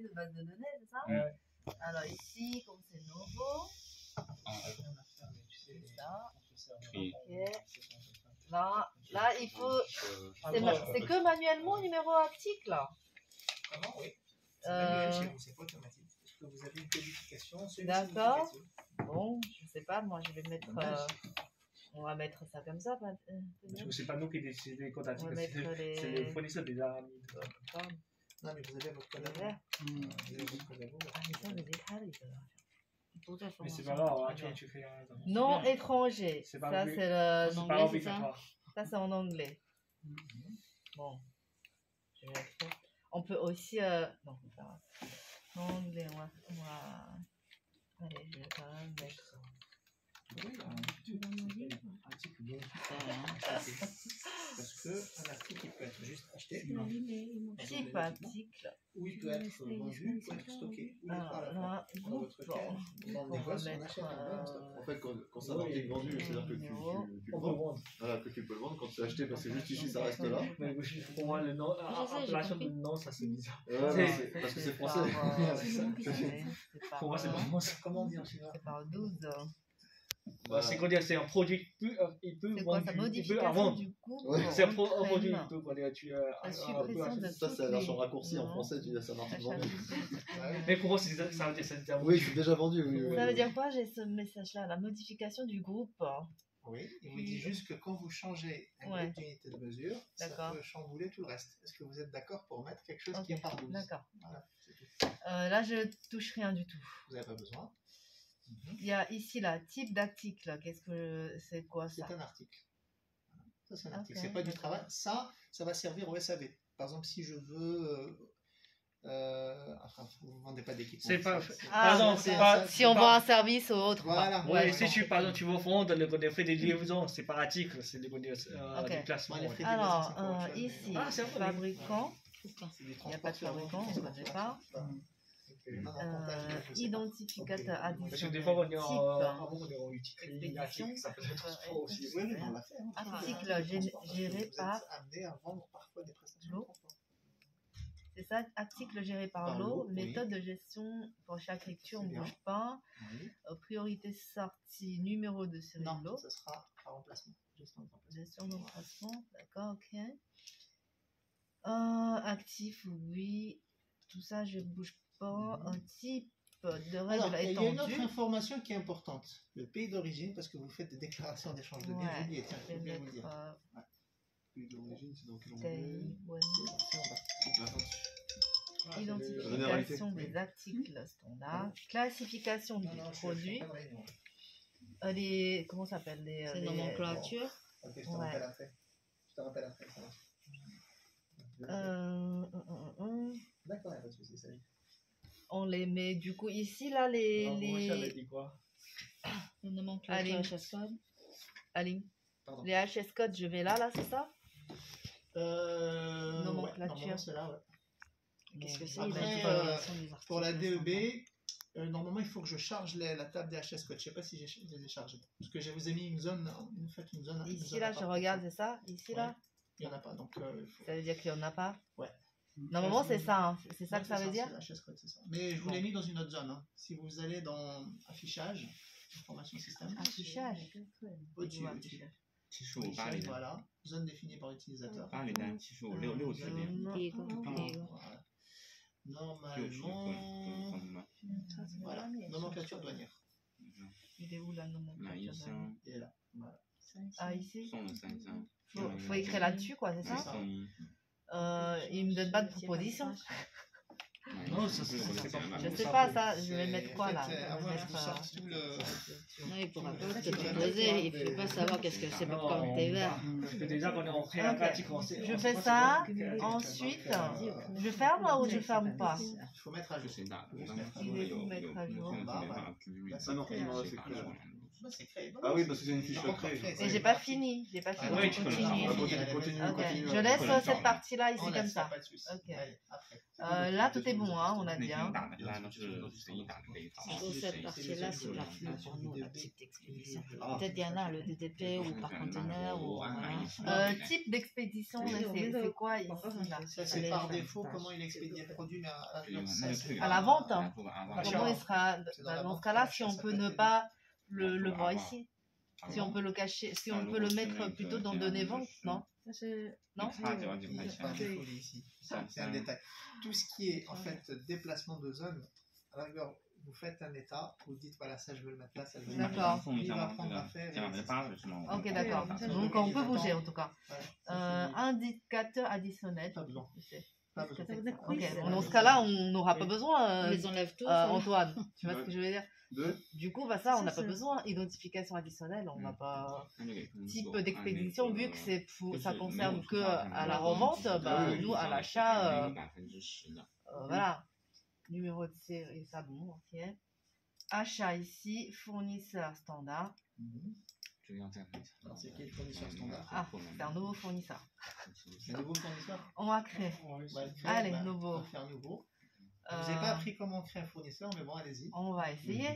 de base de données, c'est ça? Alors ici, comme c'est nouveau, c'est ça. Ok. Là, il faut. C'est que manuellement numéro article là. Comment? Oui. C'est manuel chez vous, c'est pas automatique. Est-ce que vous avez une codification? D'accord. Bon, je sais pas, moi je vais mettre. On va mettre ça comme ça. C'est pas nous qui décidons des codes On va articles, mettre les. c'est le fournisseur déjà. Non, mais vous avez votre code à vous. Vous avez votre code à vous. Ah, mais ça, mais Mais c'est pas grave, tu fais un. Non étranger. C'est Ça, pas c'est pas le. obligatoire. Ça, c'est en anglais. Bon. Je vais faire. On peut aussi. Non, on va faire. En anglais, on va. Allez, je vais quand même mettre. Parce qu'un article, il peut être juste acheté. Type article. Ou il peut être vendu, ou peut être stocké. Ou Là, dans votre cas, dans on des va postes, on mettre. achète un stock. En fait, quand c'est un article vendu, c'est-à-dire que tu le vends. Voilà, que tu peux le vendre. Quand c'est acheté, c'est juste ici, ça reste là. Mais pour moi, le nom, l'appellation de nom, ça c'est bizarre. Parce que c'est français. Pour moi, c'est vraiment ça. Comment on dit en chinois? C'est par 12. C'est quoi dire, c'est un produit, il peut C'est quoi vendre, sa il peut modification vendre. du coup? C'est un produit, il peut vendre, tu La suppression de Ça, c'est la version raccourcie en français, tu dis c'est un article vendu. Mais pour moi, ça veut dire c'est un Oui, c'est déjà vendu. Ça veut dire quoi? J'ai ce message-là, la modification du groupe. Oui, il vous dit juste que quand vous changez un groupe d'unité de mesure, ça peut chambouler tout le reste. Est-ce que vous êtes d'accord pour mettre quelque chose qui est par 12? D'accord. Voilà, c'est tout. Là, je touche rien du tout. Vous n'avez pas besoin. Il y a ici là, type d'article. Qu'est-ce que c'est quoi ça? C'est un article. Ça, c'est un article. C'est pas du travail. Ça va servir au SAV. Par exemple, si je veux. Enfin, vous ne vendez pas d'équipement. C'est pas. Si on vend un service ou autre. Voilà. Oui, si par exemple tu veux vendre les frais de livraison, c'est par article, c'est des déplacements. Alors, ici, fabricant. Il n'y a pas de fabricant, on ne connaît pas. Identificateur Parce que additionnel. des fois, on utilise l'article, ça peut être trop aussi. Article géré par. Amené à vendre parfois des prestations. C'est ça, article géré par l'eau, méthode de gestion pour chaque lecture, on ne bouge pas. Priorité sortie, numéro de série de l'eau. Non, ce sera par remplacement. Gestion de remplacement, d'accord, ok. Actif, oui. Tout ça, je ne bouge pas. Un type de règle étendue. Il y a une autre information qui est importante. Le pays d'origine, parce que vous faites des déclarations d'échange de biens. Oubliez, tiens, je vais bien vous le dire. Pays d'origine, c'est dans quel Identification des articles standards. Classification des produits. Comment ça s'appelle? C'est nomenclature. Ok, je te rappelle après. Je te rappelle après, ça marche. D'accord, il n'y a pas de souci, salut. On les met du coup ici, là, les nomenclature HS code. Aline. Les HS codes, je vais là, c'est ça? Nomenclature. C'est là, ouais. Qu'est-ce que c'est? Pour la DEB, normalement, il faut que je charge la table des HS codes. Je ne sais pas si je les ai chargés. Parce que je vous ai mis une zone. Ici, là, je regarde, c'est ça? Ici, là? Il n'y en a pas. Donc, ça veut dire qu'il n'y en a pas? Ouais. Normalement, c'est ça. Hein. C'est ça que ça veut dire? HS code, c'est ça. Mais je vous l'ai mis dans une autre zone. Hein. Si vous allez dans affichage, information système. Affichage. Au-dessus. Voilà. Zone définie par l'utilisateur. Normalement, voilà, nomenclature douanière. Il est où la nomenclature douanière? Il est là. Voilà. Ah, ici? Faut écrire là-dessus, quoi, c'est ça? Il me donne pas de proposition. Non, ça c'est pas. Je sais pas ça, je vais mettre quoi là? Non, il pourra pas te proposer, il ne peut pas savoir qu'est-ce que c'est pour quand t'es vert. Parce que déjà quand on crée la pratique, on sait. Je fais ça, ensuite, je ferme ou je ferme pas? Il faut mettre à jour. Il faut mettre à jour. Bah, c'est créé. Ah oui, parce que c'est une fiche Par contre, créée. après, Et c'est j'ai pas parti. fini. J'ai pas fini. Ah oui, Je tu peux le continue. faire. Continue. Ok. Je Voilà. laisse Voilà. cette partie-là ici On comme laisse, ça. pas de souci. Ok. Allez, après. Là, tout est bon, hein, on a 那 dit. 天 Hein. 打的来呢是谁打的一方 Sur cette partie-là, c'est la plus pour nous, la type d'expédition. Peut-être il y en a le DTP ou par conteneur ou voilà. Type d'expédition, c'est quoi ici là? Ça, c'est par défaut comment il expédie le produit, mais À la vente, hein. 不管 Comment il sera dans ce cas-là, si on peut ne pas le voir ici, si on peut le cacher, si on peut le mettre plutôt dans données vente, non? Non? 差几万几块 par 钱 défaut ici. C'est un détail. Tout ce qui est en fait déplacement de zone, à la rigueur, vous faites un état, vous dites voilà, ça je veux le mettre là, ça je veux le mettre là. D'accord. Il va prendre à faire. 这样的八十是吗 Ok, d'accord. Donc on peut bouger en tout cas. Indicateur additionnel. Pas besoin. Je sais. Pas besoin. Ok, dans ce cas-là, on n'aura pas besoin, On les enlève tous. Antoine. Tu vois ce que je veux dire? Deux. Du coup, bah ça, on n'a pas besoin. Identification additionnelle, on va pas. 那就给他们 Type 做 d'expédition, vu que c'est pour, ça 就是没有 concerne 出 que 发 à la 没有 revente, 出发 bah, 没有 nous 出 à 发 l'achat, 0% 的 voilà. Numéro de série, ça bon, ok. Achat ici, fournisseur standard. 这个要再看一下 Alors, c'est quel fournisseur standard? Ah, c'est un nouveau fournisseur. C'est un nouveau fournisseur? On va créer. On va le créer, Allez, bah, nouveau. On va faire nouveau. Je vous ai pas appris comment créer un fournisseur, mais bon, allez-y. On va essayer.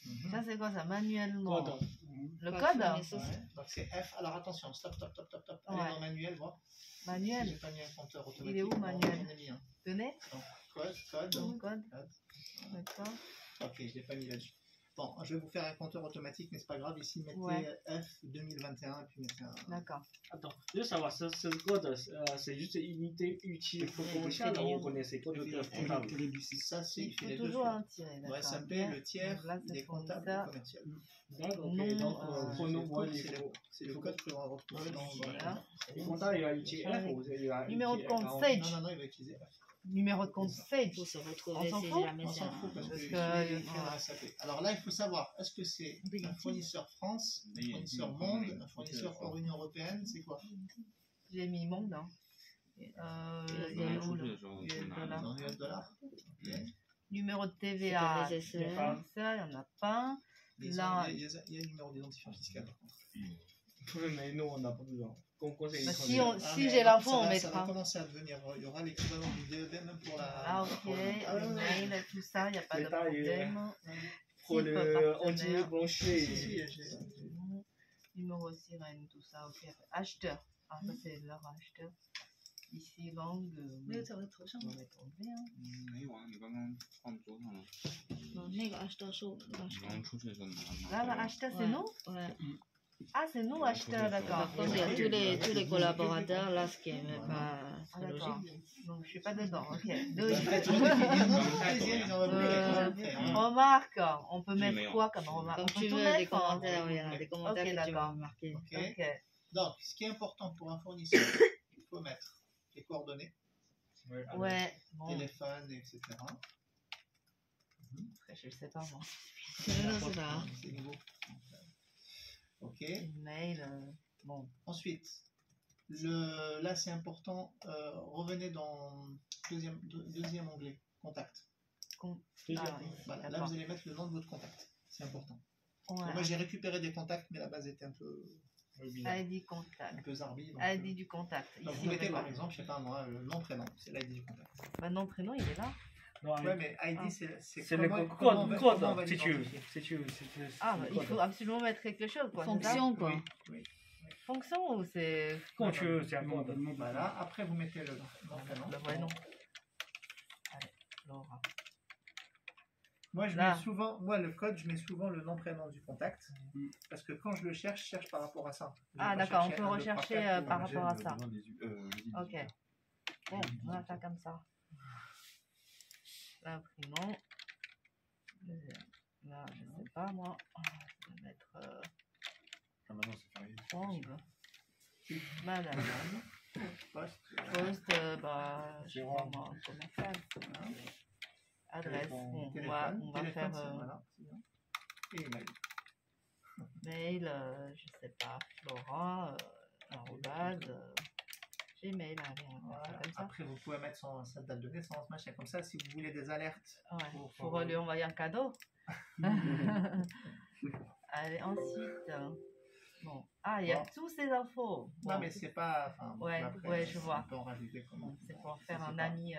Mhm. Ça, c'est quoi ça? Manuellement. Code. Le Pas code? fournisseur. Ouais. Donc c'est F. Alors attention, stop. Allez Ouais. dans manuel, voir. Manuel. J'ai pas mis un compteur automatique. Il est où, Non, manuel? j'en ai mis un. Tenez. Donc, code. Code. Code. D'accord. Ok, je l'ai pas mis là-dessus. Bon, je vais vous faire un compteur automatique, mais c'est pas grave. Ici, mettez Ouais. F 2021 et puis mettez un. D'accord. Attends, juste savoir, ce code, c'est juste une unité utile commerciale, on connaît ces codes comptables. Ça, c'est Il fait faut les deux toujours choses. un tiret. Dans D'accord. SAP, Ok. le tiers, Donc là, il c'est est comptable fournisseur. ou commercial. D'accord, Non, ok. Donc, pour nous, moi, C'est le code que l'on va retrouver dans Voilà. le comptable, il va utiliser F ou il va Numéro de utiliser compte un- Sage. Non, il va utiliser F. Numéro de compte Sage. Pour se On retrouver s'en si fout jamais On c'est s'en fout un... parce que Parce je que, l'ai écrit dans SAP. Alors là, il faut savoir, est-ce que c'est un fournisseur France, un fournisseur monde, un fournisseur hors Union Européenne, c'est quoi? J'ai mis monde. Hein. Il est où, 出去 le 的时候 US 去拿 dollar. dans US dollars. Numéro de TVA. C'est pas nécessaire. Ça, il n'y en a pas. Mais Là- il y a un numéro d'identifiant fiscal par contre. Oui, mais nous, on n'a pas besoin. Comme conseil, Bah, il faut si dire. on- Ah, si mais j'ai l'info, ça on va- Ça mettra. va commencer à devenir. Il y aura l'équivalent du DEB même pour la. Ah, ok. pour la- Le mail, tout ça, il n'y a pas de Détail, problème. Pour Type le partenaire. anti-blanchir. j'ai- Numéro sirène, tout ça, ok. Acheteur. Ah, ça, c'est leur acheteur. Ici, langue. On va mettre anglais, hein. 没有啊，你刚刚放桌上了，那个 acheteur 是我们当时你刚刚出去的时候拿 Là, 拿 acheteur, c'est Ouais. nous? Ouais. Ah, c'est nous, acheteur, d'accord. Par contre, il y a tous les collaborateurs là, ce qui est même pas Ah, très d'accord. logique. Donc, je suis pas dedans, ok. Faites une ils envoient les après, hein. Remarque, on peut J'ai mettre meilleur. quoi comme remarque? Comme On peut tu tout veux, des mettre, hein. commentaires, il y en a des commentaires Ok, que tu vas d'accord. marquer. Ok. Ok. Donc, ce qui est important pour un fournisseur, il faut mettre les coordonnées, Ouais, bon, téléphone, etc. je sais pas moi. Non, c'est ça. hein. C'est nouveau. Ok. Mail, bon. Ensuite, là c'est important, revenez dans deuxième onglet, contact. Ah, Voilà, là d'accord. vous allez mettre le nom de votre contact. C'est important. Moi Ouais. j'ai récupéré des contacts, mais la base était un peu bizarre, ID un contact. peu zarbi. Donc, ID du contact. donc Ici, vous on mettez met par quoi? exemple, je sais pas moi, le nom, prénom, c'est l'ID du contact. Bah, nom, prénom, il est là. Non, Ouais, mais ID Ah. c'est le comment code, on va code, si tu veux. l'identifier. Si tu veux, Ah, bah, le il code. faut absolument mettre quelque chose, quoi. c'est ça? Fonction, quoi. Oui. Fonction ou c'est Quand tu veux, c'est un code. Voilà, après vous mettez le nom, prénom. le vrai nom? Allez, Laura. Moi, Là. le code, je mets souvent le nom prénom du contact. Parce que quand je le cherche, je cherche par rapport à ça. Je vais Ah, pas d'accord, on chercher peut 1, 2, 3, rechercher 4, par ou- rapport à ça. Ok. Ok. Bon, on va faire comme ça. L'imprimant. Là, je sais pas, moi. Je vais mettre Ah, maintenant, c'est férié. Wang. Madame. Poste. Poste, bah, je sais pas moi, commercial. Adresse. Bon, on va faire Voilà, c'est bien. Et email. mail, je sais pas, Laura, arrobase, Gmail, allez, on va faire Voilà. comme ça. Après, vous pouvez mettre sa date de naissance, machin, comme ça. Si vous voulez des alertes, Ouais, pour- pour lui envoyer un cadeau. Allez, ensuite. Bon. Ah, il y a Bon. tous ces infos. Non, Bon. mais c'est pas. Enfin, bon, Ouais, après, ouais, je vois. On peut en rajouter comment. C'est pour Ça, faire c'est un pas- ami.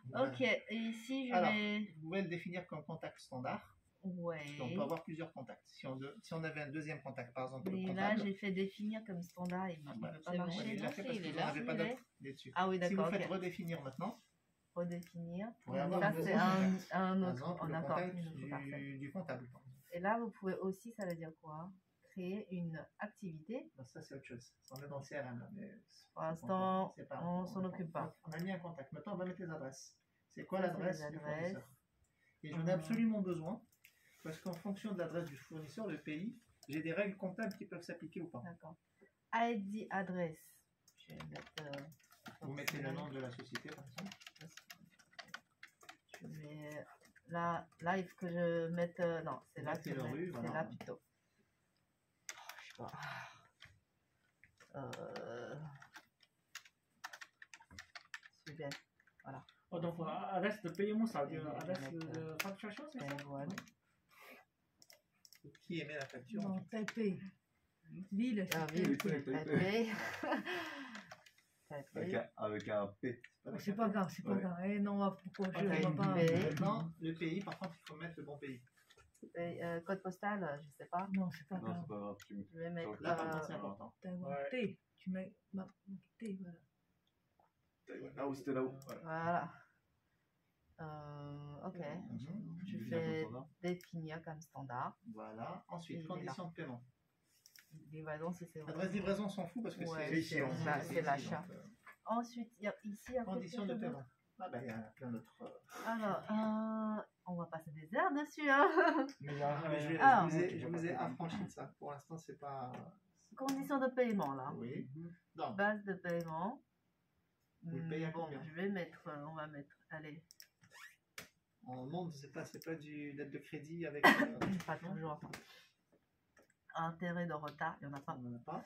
Voilà. Ok, et ici je Alors, vais. vous pouvez le définir comme contact standard. Ouais. On peut avoir plusieurs contacts. Si on avait un deuxième contact, par exemple, le Mais là, comptable. j'ai fait définir comme standard et il Ah ne bah, veut pas c'est bon, marcher. il l'a Non, fait si, parce il que est vous là. n'avez pas il est- d'autres dessus. Ah oui, Si vous d'accord. faites ok. redéfinir maintenant, Redéfinir. pourrez avoir Ça, le c'est nouveau un contact. autre. Par Oh, exemple, le d'accord. contact Une autre personne. du comptable. Et là, vous pouvez aussi, ça veut dire quoi? Créer une activité. Non, ça, c'est autre chose. On est dans le CRM. Là, mais Pour l'instant, c'est pas- on s'en occupe pas. On a mis un contact. Maintenant, on va mettre les adresses. C'est quoi Ça, l'adresse c'est du les adresses. fournisseur? Et j'en ai absolument besoin parce qu'en fonction de l'adresse du fournisseur, le pays, j'ai des règles comptables qui peuvent s'appliquer ou pas. D'accord. ID adresse. Je vais mettre. Vous mettez le nom de la société, par exemple. Je mets là, il faut que je mette. Non, c'est là que Mettez je le mets. rue, C'est voilà. là plutôt. Je sais pas. Super. Oh, donc, adresse de paiement, ça veut dire adresse de facturation, c'est ça? Taïwan. Qui émet la facture? Non, Taipei. Ville, Ah, c'est ville, Taipei. Taipei. Avec un P. C'est pas grave, c'est pas Ouais. grave. Eh non, pourquoi je Ok, vois pas. Taipei. Maintenant, le pays, par contre, il faut mettre le bon pays. Code postal, je sais pas. Non, c'est pas Non, grave. c'est pas grave. Je vais mettre. Là, par contre, c'est important. Taïwan. Ouais. T. Tu mets T, voilà. Là où c'était là où. Voilà. Voilà. Ok. Mhm. Je Définir fais comme standard. définir comme standard. Voilà. Ensuite, Il est conditions de paiement. Livraison, si c'est L'adresse livraison, on s'en fout parce que Ouais, c'est c'est ici. la- ici, c'est l'achat. donc, Ensuite, il y a ici après. Conditions de quelque chose paiement. Ah ben, il y a plein d'autres. Alors, on va passer des heures dessus, hein. Mais là, Mais Ah. je vous ai affranchi de ça. Pour l'instant, c'est pas. Conditions de paiement, là. Oui. Non. Base de paiement. Vous le payez à Bon, combien? je vais mettre, on va mettre, allez, En monde, c'est pas du dette de crédit avec. pas toujours. Intérêt de retard, il n'y en a pas. On n'en a pas.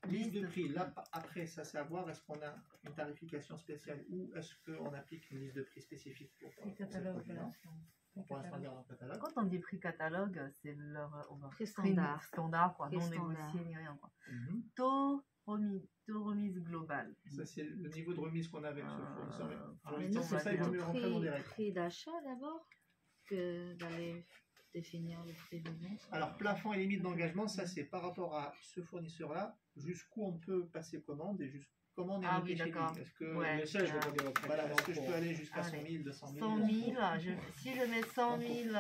Liste de prix. Là, après, ça c'est à voir. Est-ce qu'on a une tarification spéciale ou est-ce qu'on applique une liste de prix spécifique pour Les ce catalogues, produit-là? voilà. Pour l'instant, dans le catalogue. Quand on dit prix catalogue, c'est leur Prix standard. standard, quoi, Prix non standard. négocié ni rien, quoi. Mhm. Taux remise globale. Ça, c'est le niveau de remise qu'on a avec ce fournisseur. Mais pour Mais l'instant, nous, c'est c'est ça, il vaut mieux rentrer dans des prix, règles. prix d'achat d'abord que d'aller définir le prix de vente. Alors, plafond et limite d'engagement, ça, c'est par rapport à ce fournisseur-là, jusqu'où on peut passer commande et jusqu'où comment on est Ah noté oui, chez lui. d'accord. Est-ce que, Ouais. le siège, je veux dire, voilà, est-ce que je peux pour- aller jusqu'à 100 Allez. 000, 200 000 100 000, si je mets 100 000,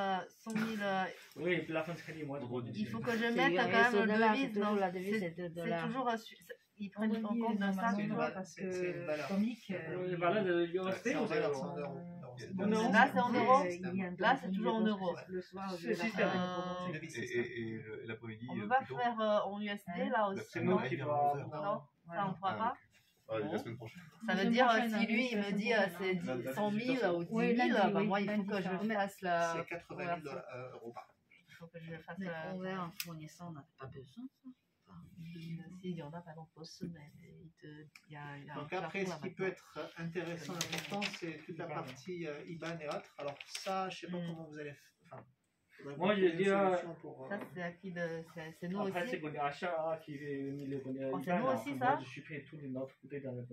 Oui, et puis la fin de crédit, moi, il faut que je C'est mette US quand même le dollar, devise. c'est toujours non, la devise, c'est- c'est 2 C'est dollars. toujours, ils prennent en compte de ça. C'est une normalement, valeur, parce c'est une que valeur. comique. Les valeurs de l'USD C'est en ou valeur, c'est c'est en en- euros. Non, Là, c'est en euros. Là, Là, c'est toujours en euros. Le soir, C'est système. C'est une devise, c'est ça. Et l'après-midi. On ne peut pas faire en USD là aussi. C'est non nous qui va- va. Non, ça on ne pourra pas. La semaine prochaine. Ça veut semaine dire, prochaine, si lui, il me dit c'est 100 000 ou 10 Oui, 000, lundi, bah, oui, moi, il faut lundi, que je ça. fasse la... C'est 80 000 euros par an. Il faut que je fasse Mais la... envers un fournisseur, on n'a pas besoin de ça. Enfin, S'il y en a, par exemple, par semaine, il y a un Donc après, plafond, ce qui là, peut maintenant. être intéressant, important, c'est toute la partie IBAN et autres. Alors ça, je sais pas comment vous allez faire. Enfin, faudrait Moi, vous je trouver dis, une solution pour, Ça, c'est à qui de... C'est nous Après, aussi. c'est qu'on est achat qui est mis les Oh, c'est nous aussi, ça Je suis payé tous les notes, tout est dans le